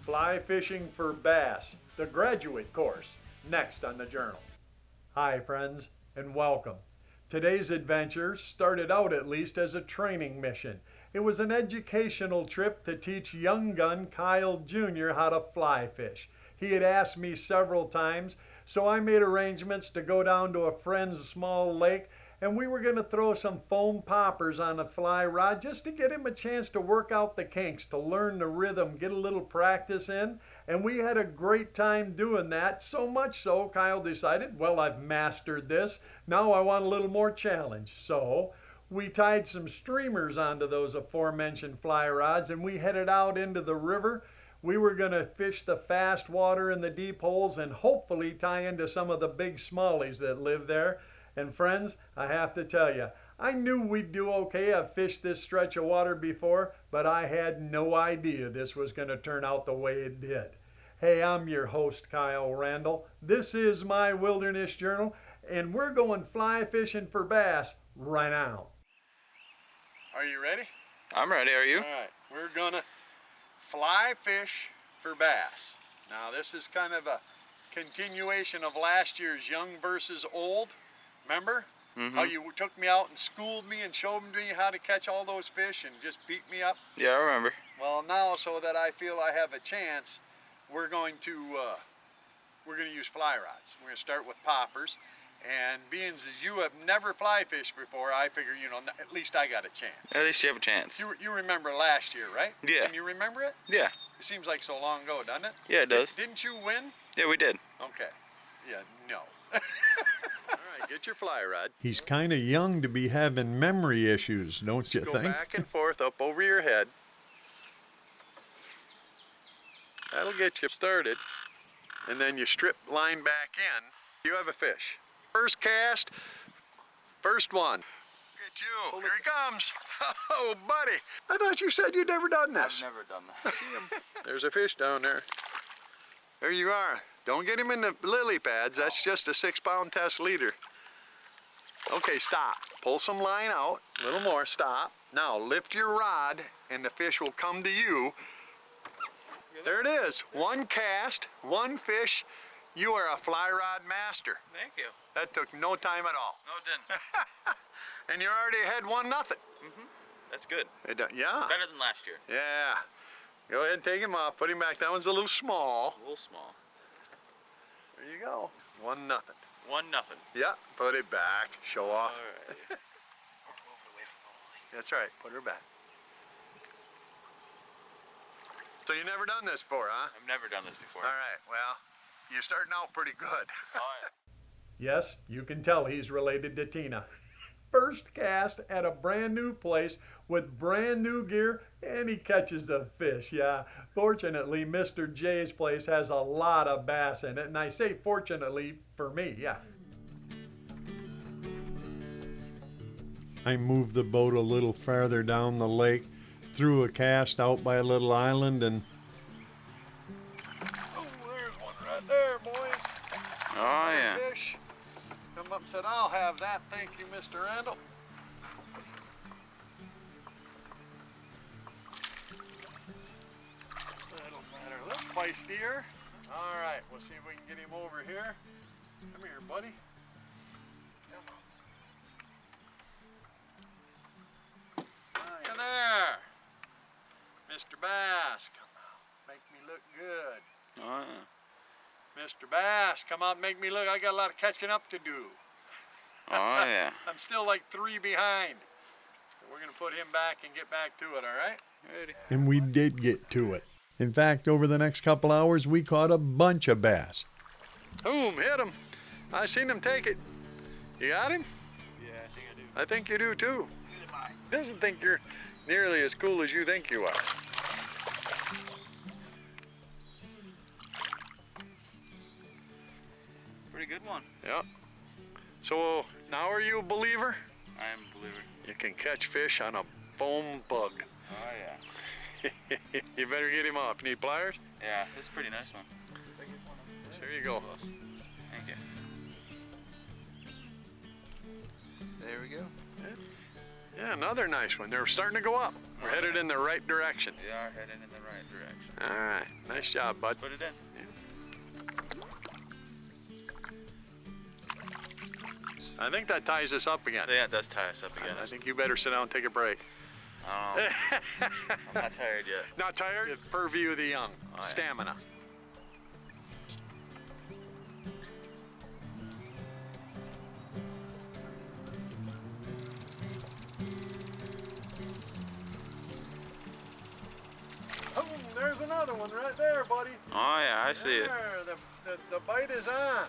Fly Fishing for Bass, the graduate course, next on the journal. Hi friends, and welcome. Today's adventure started out at least as a training mission. It was an educational trip to teach young gun Kyle Jr. how to fly fish. He had asked me several times, so I made arrangements to go down to a friend's small lake, and we were going to throw some foam poppers on a fly rod just to get him a chance to work out the kinks, to learn the rhythm, get a little practice in. And we had a great time doing that, so much so Kyle decided, well, I've mastered this, now I want a little more challenge. So we tied some streamers onto those aforementioned fly rods and we headed out into the river. We were going to fish the fast water in the deep holes and hopefully tie into some of the big smallies that live there. And friends, I have to tell you, I knew we'd do okay. I've fished this stretch of water before, but I had no idea this was going to turn out the way it did. Hey, I'm your host, Kyle Randall. This is my Wilderness Journal, and we're going fly fishing for bass right now. Are you ready? I'm ready, are you? All right, we're gonna fly fish for bass. Now this is kind of a continuation of last year's young versus old. Remember how you took me out and schooled me and showed me how to catch all those fish and just beat me up? Yeah, I remember. Well, now so that I feel I have a chance, we're going to use fly rods. We're going to start with poppers, and being as you have never fly fished before, I figure, you know, at least I got a chance. At least you have a chance. You remember last year, right? Yeah. Can you remember it? Yeah. It seems like so long ago, doesn't it? Yeah, it does. Didn't you win? Yeah, we did. Okay. Yeah, no. All right, get your fly rod. He's kind of young to be having memory issues, don't you think? Go back and forth up over your head. That'll get you started. And then you strip line back in. You have a fish. First cast, first one. Get you. Here he comes. Oh, buddy. I thought you said you'd never done this. I've never done that. See him. There's a fish down there. There you are. Don't get him in the lily pads. That's just a 6-pound test leader. Okay, stop. Pull some line out. A little more. Stop. Now lift your rod and the fish will come to you. There it is. One cast, one fish. You are a fly rod master. Thank you. That took no time at all. No, it didn't. And you're already ahead 1-0. That's good. Yeah. Better than last year. Yeah. Go ahead and take him off. Put him back. That one's a little small. A little small. There you go. 1-0. 1-0. Yeah. Put it back. Show off. All right. That's right. Put her back. So you never done this before, huh? I've never done this before. All right. Well, you're starting out pretty good. Oh, yeah. Yes, you can tell he's related to Tina. First cast at a brand new place with brand new gear, and he catches a fish. Yeah, fortunately, Mr. J's place has a lot of bass in it, and I say fortunately for me, yeah. I moved the boat a little farther down the lake, threw a cast out by a little island, and oh, there's one right there, boys. Oh, yeah. Fish. Come up and said, I'll have that. Thank you, Mr. Randall. That'll matter. A little feistier. All right, we'll see if we can get him over here. Come here, buddy. Come on. Hi there. Mr. Bass, come out. Make me look good. Oh, yeah. Mr. Bass, come out and make me look. I got a lot of catching up to do. Oh, yeah. I'm still like 3 behind. So we're going to put him back and get back to it, all right? Ready. And we did get to it. In fact, over the next couple hours, we caught a bunch of bass. Boom, hit him. I seen him take it. You got him? Yeah, I think I do. I think you do too. Doesn't think you're nearly as cool as you think you are. Pretty good one. Yep. So now are you a believer? I am a believer. You can catch fish on a foam bug. Oh, yeah. You better get him off. You need pliers? Yeah, this is a pretty nice one. There you go. Thank you. There we go. Yeah, another nice one. They're starting to go up. We're headed in the right direction. We are headed in the right direction. All right, nice job, bud. Put it in. I think that ties us up again. Yeah, it does tie us up again. I think you better sit down and take a break. I'm not tired yet. Not tired? Purview of the young. Oh, yeah. Stamina. Oh, there's another one right there, buddy. Oh yeah, I see it. There, the bite is on.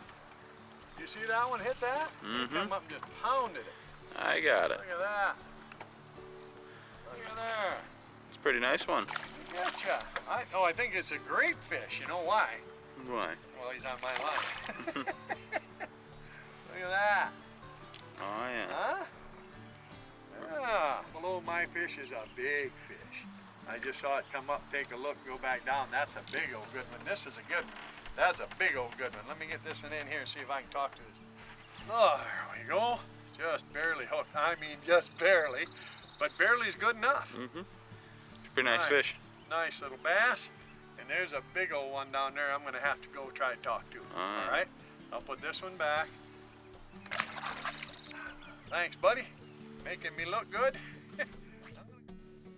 You see that one hit that? Mm-hmm. Come up and just pounded it. I got it. Look at that. Look at there. It's a pretty nice one. Gotcha. I think it's a great fish. You know why? Why? Well, he's on my line. Look at that. Oh yeah. Huh? Yeah. Below my fish is a big fish. I just saw it come up, take a look, go back down. That's a big old good one. This is a good one. That's a big old good one. Let me get this one in here and see if I can talk to this. Oh, there we go. Just barely hooked. I mean, just barely. But barely is good enough. Mm-hmm. It's a pretty nice fish. Nice little bass. And there's a big old one down there I'm going to have to go try to talk to. All right? I'll put this one back. Thanks, buddy. Making me look good.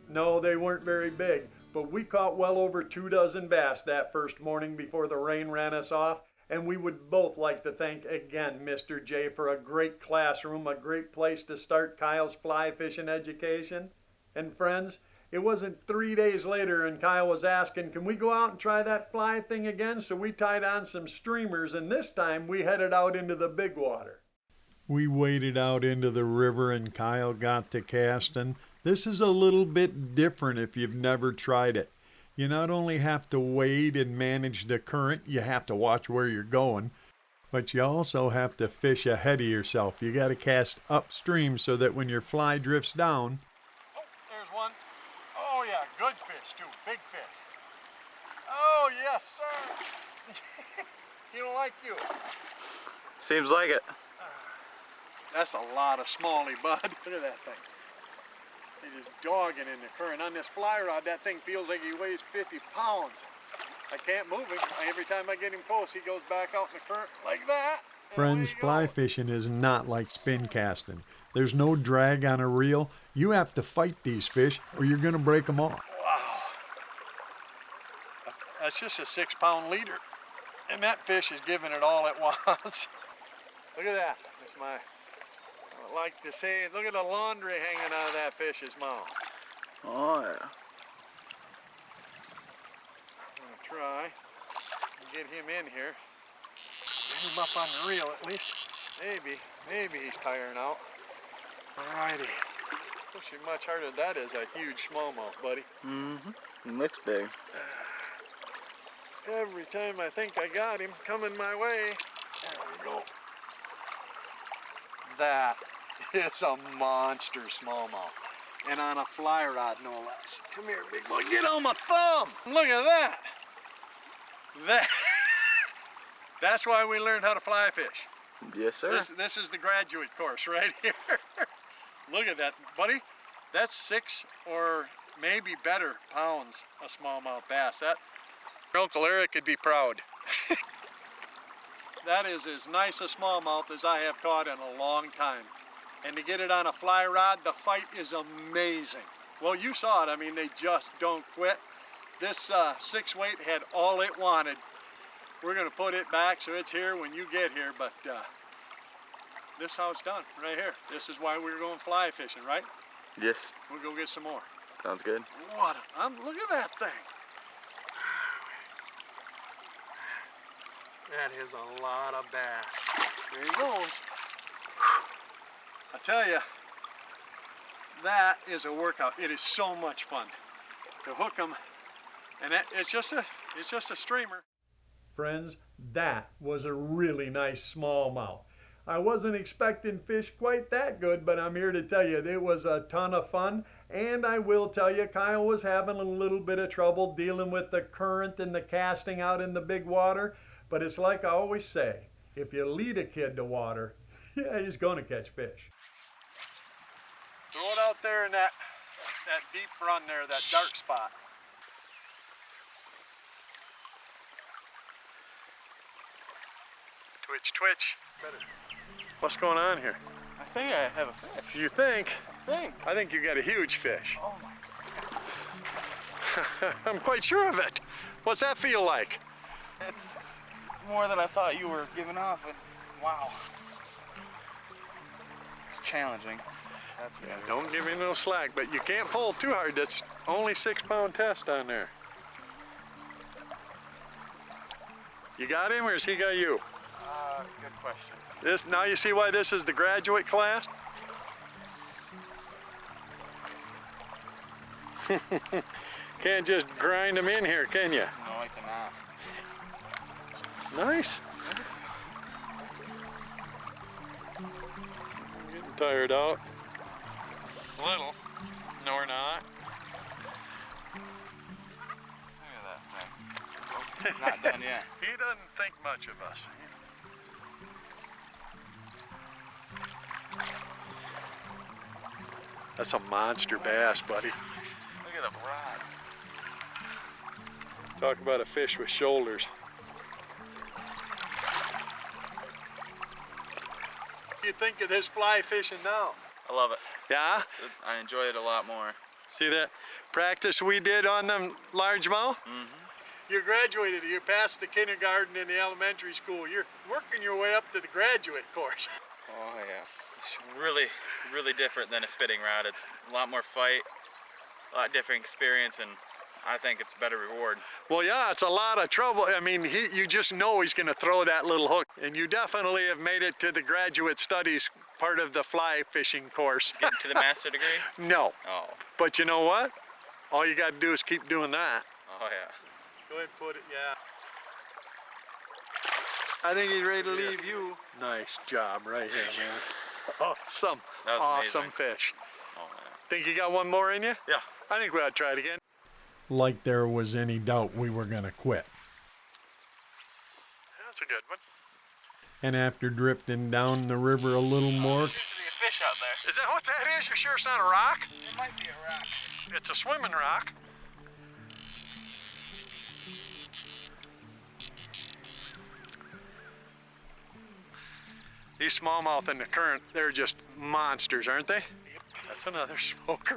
No, they weren't very big, but we caught well over 24 bass that first morning before the rain ran us off, and we would both like to thank again Mr. J for a great classroom, a great place to start Kyle's fly fishing education. And friends, it wasn't 3 days later and Kyle was asking, can we go out and try that fly thing again? So we tied on some streamers, and this time we headed out into the big water. We waded out into the river and Kyle got to casting. This is a little bit different if you've never tried it. You not only have to wade and manage the current, you have to watch where you're going, but you also have to fish ahead of yourself. You got to cast upstream so that when your fly drifts down... Oh, there's one. Oh yeah, good fish too, big fish. Oh yes, sir. He don't like you. Seems like it. That's a lot of smallie, bud. Look at that thing. He's just dogging in the current. On this fly rod, that thing feels like he weighs 50 pounds. I can't move him. Every time I get him close, he goes back out in the current like that. Friends, fly fishing is not like spin casting. There's no drag on a reel. You have to fight these fish or you're going to break them off. Wow. That's just a 6-pound leader. And that fish is giving it all at once. Look at that. That's my... I like to say, look at the laundry hanging out of that fish's mouth. Oh yeah. I'm gonna try and get him in here. Get him up on the reel at least. Maybe he's tiring out. Alrighty. Pushing much harder. That is a huge smallmouth, buddy. Mm-hmm. It looks big. Every time I think I got him coming my way, there we go. That is a monster smallmouth. And on a fly rod, no less. Come here, big boy. Get on my thumb. Look at that. That's why we learned how to fly fish. Yes, sir. This is the graduate course right here. Look at that, buddy. That's 6 or maybe better pounds of smallmouth bass. That Uncle Eric could be proud. That is as nice a smallmouth as I have caught in a long time. And to get it on a fly rod, the fight is amazing. Well, you saw it. I mean, they just don't quit. This 6-weight had all it wanted. We're going to put it back so it's here when you get here, but this is how it's done, right here. This is why we're going fly fishing, right? Yes. We'll go get some more. Sounds good. Look at that thing. That is a lot of bass. There he goes. I tell you, that is a workout. It is so much fun to hook them, and it's just a streamer. Friends, that was a really nice smallmouth. I wasn't expecting fish quite that good, but I'm here to tell you it was a ton of fun. And I will tell you, Kyle was having a little bit of trouble dealing with the current and the casting out in the big water. But it's like I always say, if you lead a kid to water, yeah, he's going to catch fish. Throw it out there in that deep run there, that dark spot. Twitch, twitch. What's going on here? I think I have a fish. You think? Think. I think you got a huge fish. Oh my. I'm quite sure of it. What's that feel like? It's more than I thought you were giving off. Wow. It's challenging. That's Yeah, don't give me no slack, but you can't pull too hard. That's only 6-pound test on there. You got him or has he got you? Good question. This, now you see why this is the graduate class? Can't just grind them in here, can you? No, I cannot. Nice. I'm getting tired out. A little. No, we're not. Look at that thing. Not done yet. He doesn't think much of us. That's a monster bass, buddy. Look at the rod. Talk about a fish with shoulders. What do you think of this fly fishing now? I love it. Yeah? I enjoy it a lot more. See that practice we did on them largemouth? Mm-hmm. You graduated, you passed the kindergarten and the elementary school. You're working your way up to the graduate course. Oh yeah. It's really, really different than a spitting rod. It's a lot more fight, a lot different experience, and I think it's a better reward. Well, yeah, it's a lot of trouble. I mean, you just know he's going to throw that little hook. And you definitely have made it to the graduate studies part of the fly fishing course. Get to the master degree? No. Oh. But you know what? All you got to do is keep doing that. Oh yeah. Go ahead and put it, yeah. I think he's ready to leave you. Nice job right here, man. Awesome. That was awesome amazing. fish. Oh man. Think you got one more in you? Yeah. I think we ought to try it again. Like there was any doubt we were going to quit. That's a good one. And after drifting down the river a little more. There's usually a fish out there. Is that what that is? You're sure it's not a rock? It might be a rock. It's a swimming rock. These smallmouth in the current, they're just monsters, aren't they? Yep. That's another smoker.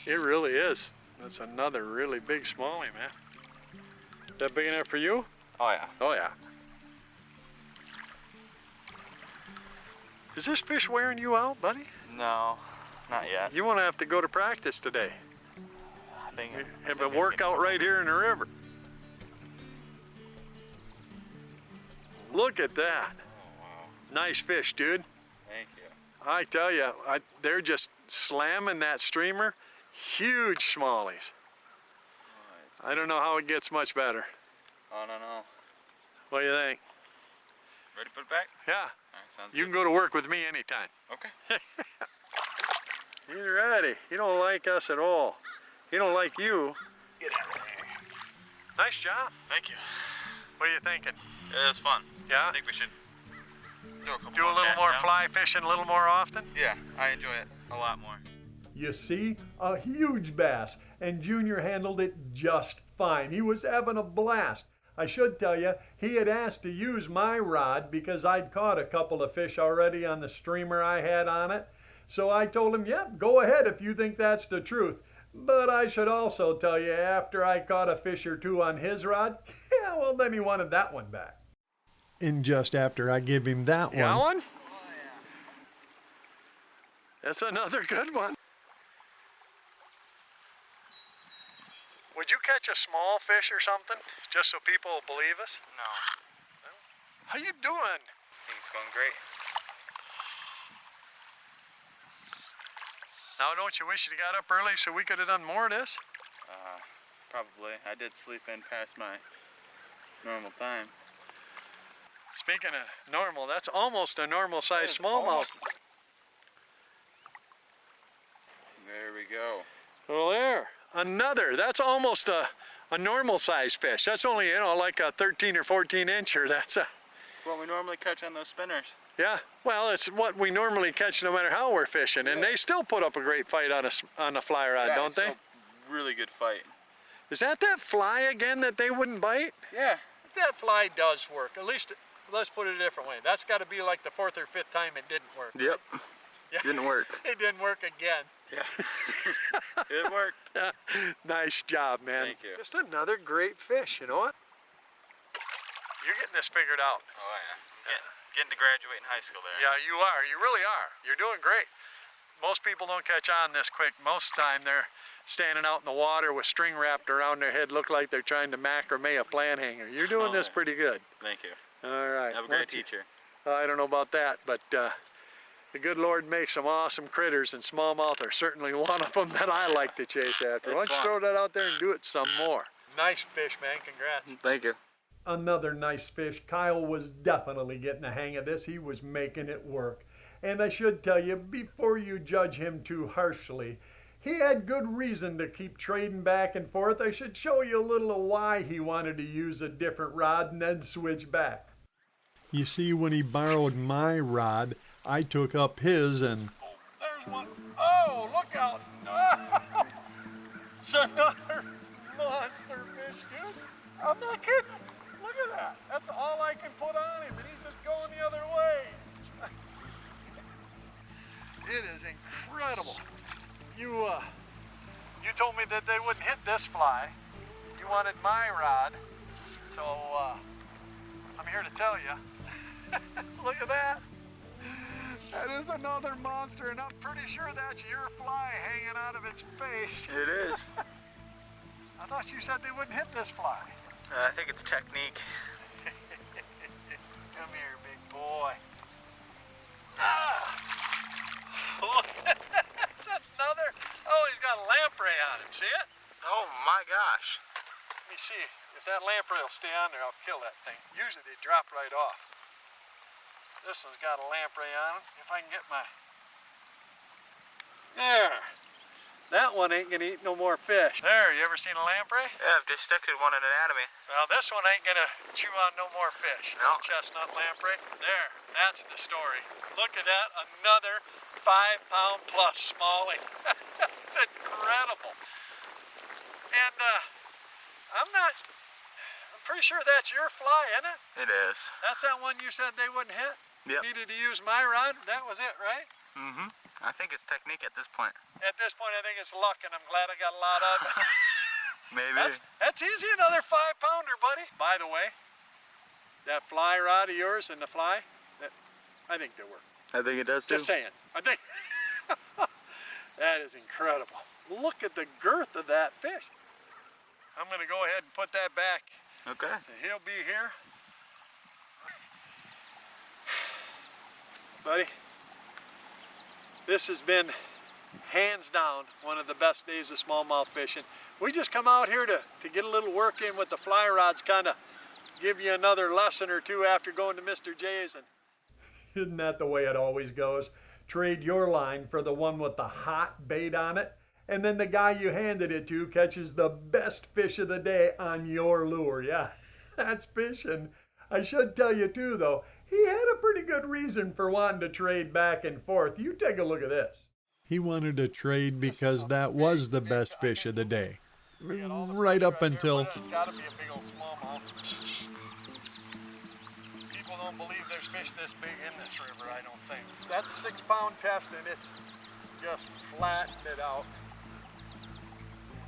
It really is. That's another really big smallie, man. Is that big enough for you? Oh yeah. Oh yeah. Is this fish wearing you out, buddy? No, not yet. You want to have to go to practice today. I think Have a workout right here in the river. Look at that. Oh, wow. Nice fish, dude. Thank you. I tell you, they're just slamming that streamer. Huge smallies. Oh, I don't know how it gets much better. oh no, no. What do you think? Ready to put it back? Yeah, All right, sounds you good. can go to work with me anytime. Okay. He's ready. He don't like us at all. He don't like you. Get out of there. Nice job. Thank you. What are you thinking? It was fun. Yeah? I think we should do a couple Do a little casts more now. fly fishing a little more often? Yeah, I enjoy it a lot more. You see, a huge bass, and Junior handled it just fine. He was having a blast. I should tell you, he had asked to use my rod because I'd caught a couple of fish already on the streamer I had on it. So I told him, yep, go ahead if you think that's the truth. But I should also tell you, after I caught a fish or two on his rod, yeah, well, then he wanted that one back. And just after I give him that one. Got one? Oh yeah. That's another good one. Would you catch a small fish or something, just so people will believe us? No. How you doing? Things going great. Now, don't you wish you got up early so we could have done more of this? Probably. I did sleep in past my normal time. Speaking of normal, that's almost a normal size That is smallmouth. There we go. Well, there, another. That's almost a normal size fish. That's only, you know, like a 13 or 14 incher. That's a, It's what we normally catch on those spinners. yeah. Well, it's what we normally catch no matter how we're fishing, and they still put up a great fight on a fly rod, Yeah, don't it's they? a really good fight. Is that fly again that they wouldn't bite? Yeah. That fly does work. At least let's put it a different way. That's got to be like the 4th or 5th time it didn't work. Yep. Yeah. Didn't work. It didn't work again. Yeah. It worked. Nice job, man. Thank you. Just another great fish, you know what? You're getting this figured out. Oh yeah. I'm getting to graduate in high school there. Yeah, you are. You really are. You're doing great. Most people don't catch on this quick. Most time they're standing out in the water with string wrapped around their head, look like they're trying to macrame a plant hanger. You're doing this pretty good. Thank you. All right. Have a great teacher. I don't know about that, but the good Lord makes some awesome critters, and smallmouth are certainly one of them that I like to chase after. Why don't you throw that out there and do it some more? Nice fish, man. Congrats. Thank you. Another nice fish. Kyle was definitely getting the hang of this. He was making it work. And I should tell you, before you judge him too harshly, he had good reason to keep trading back and forth. I should show you a little of why he wanted to use a different rod and then switch back. You see, when he borrowed my rod, I took up his and... Oh, there's one. Oh, look out. It's another monster fish, dude. I'm not kidding. Look at that. That's all I can put on him, and he's just going the other way. It is incredible. You told me that they wouldn't hit this fly. You wanted my rod, so I'm here to tell you. Look at that. That is another monster, and I'm pretty sure that's your fly hanging out of its face. It is. I thought you said they wouldn't hit this fly. I think it's technique. Come here, big boy. Ah! That's another. Oh, he's got a lamprey on him. See it? Oh my gosh. Let me see. If that lamprey will stay on there, I'll kill that thing. Usually they drop right off. This one's got a lamprey on him. If I can get my... There. That one ain't gonna eat no more fish. There, you ever seen a lamprey? Yeah, I've dissected one in anatomy. Well, this one ain't gonna chew on no more fish. No. Chestnut lamprey. There, that's the story. Look at that, another 5-pound plus smallie. It's incredible. And I'm pretty sure that's your fly, isn't it? It is. That's that one you said they wouldn't hit? Yep. Needed to use my rod? That was it, right? Mm-hmm. I think it's technique at this point. At this point, I think it's luck, and I'm glad I got a lot of it. Maybe. That's easy, another 5-pounder, buddy. By the way, that fly rod of yours and the fly, I think they work. I think it does too. Just saying. I think that is incredible. Look at the girth of that fish. I'm gonna go ahead and put that back. Okay. So he'll be here. Buddy, this has been hands down one of the best days of smallmouth fishing. We just come out here to get a little work in with the fly rods, kind of give you another lesson or two after going to Mr. J's. And isn't that the way it always goes? Trade your line for the one with the hot bait on it, and then the guy you handed it to catches the best fish of the day on your lure. Yeah, that's fishing. I should tell you too, though, he had a pretty good reason for wanting to trade back and forth. You take a look at this. He wanted to trade because that was the best fish of the day. Right up until... It's got to be a big old smallmouth. People don't believe there's fish this big in this river, I don't think. That's a 6-pound test, and it's just flattened it out.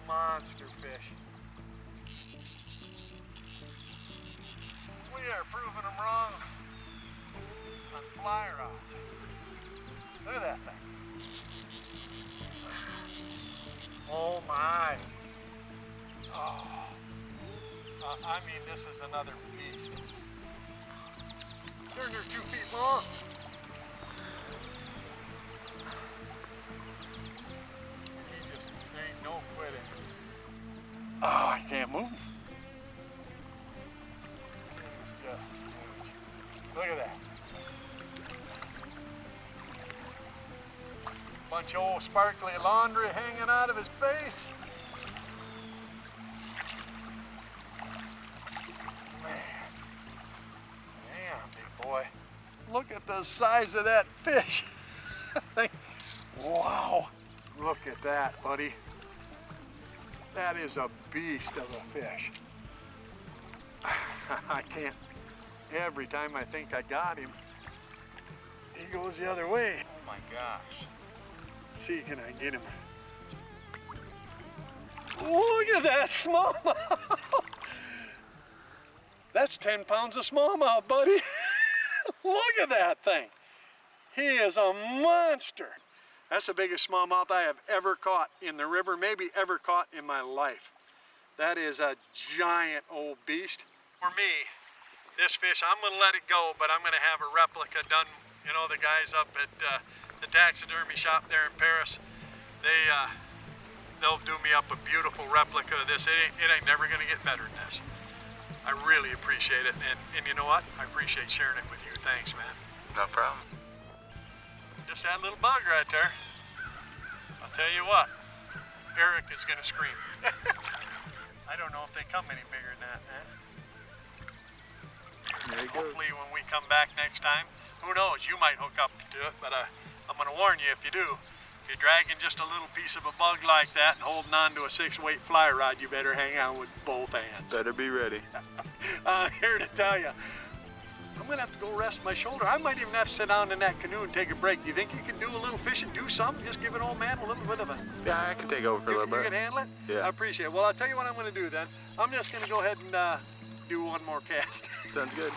Monster fish. We are proving them wrong on fly rods. Look at that thing. Oh my. Oh. I mean, this is another beast. They're 2 feet long. There ain't no quitting. Oh, I can't move. It's just huge. Look at that. Bunch of old sparkly laundry hanging out of his face. Man. Damn, big boy. Look at the size of that fish. Wow. Look at that, buddy. That is a beast of a fish. I can't Every time I think I got him, he goes the other way. Oh my gosh. Let's see, can I get him? Look at that smallmouth! That's 10 pounds of smallmouth, buddy. Look at that thing. He is a monster. That's the biggest smallmouth I have ever caught in the river, maybe ever caught in my life. That is a giant old beast. For me, this fish, I'm gonna let it go, but I'm gonna have a replica done. You know, the guys up at the taxidermy shop there in Paris, they'll do me up a beautiful replica of this. It ain't never gonna get better than this. I really appreciate it, and you know what? I appreciate sharing it with you. Thanks, man. No problem. Just that little bug right there. I'll tell you what, Eric is gonna scream. I don't know if they come any bigger than that, man. Hopefully when we come back next time, who knows, you might hook up to it, but I'm gonna warn you if you do. If you're dragging just a little piece of a bug like that and holding on to a 6-weight fly rod, you better hang on with both hands. Better be ready. I'm here to tell you, I'm gonna have to go rest my shoulder. I might even have to sit down in that canoe and take a break. Do you think you can do a little fishing, do something? Just give an old man a little bit of a... Yeah, I can take over for a little bit. You can handle it? Yeah. I appreciate it. Well, I'll tell you what I'm gonna do then. I'm just gonna go ahead and do one more cast. Sounds good.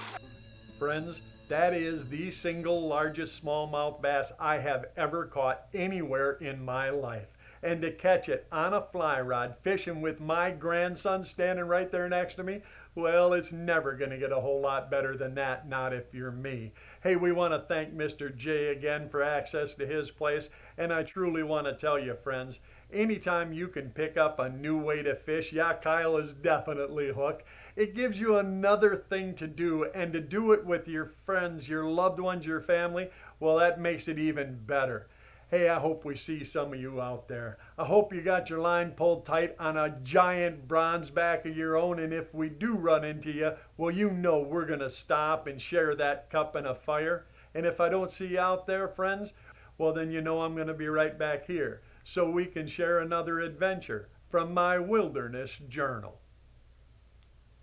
Friends, that is the single largest smallmouth bass I have ever caught anywhere in my life. And to catch it on a fly rod, fishing with my grandson standing right there next to me, well, it's never going to get a whole lot better than that, not if you're me. Hey, we want to thank Mr. J again for access to his place, and I truly want to tell you, friends, anytime you can pick up a new way to fish, yeah, Kyle is definitely hooked. It gives you another thing to do, and to do it with your friends, your loved ones, your family, well, that makes it even better. Hey, I hope we see some of you out there. I hope you got your line pulled tight on a giant bronze back of your own, and if we do run into you, well, you know we're going to stop and share that cup and a fire. And if I don't see you out there, friends, well, then you know I'm going to be right back here so we can share another adventure from my wilderness journal.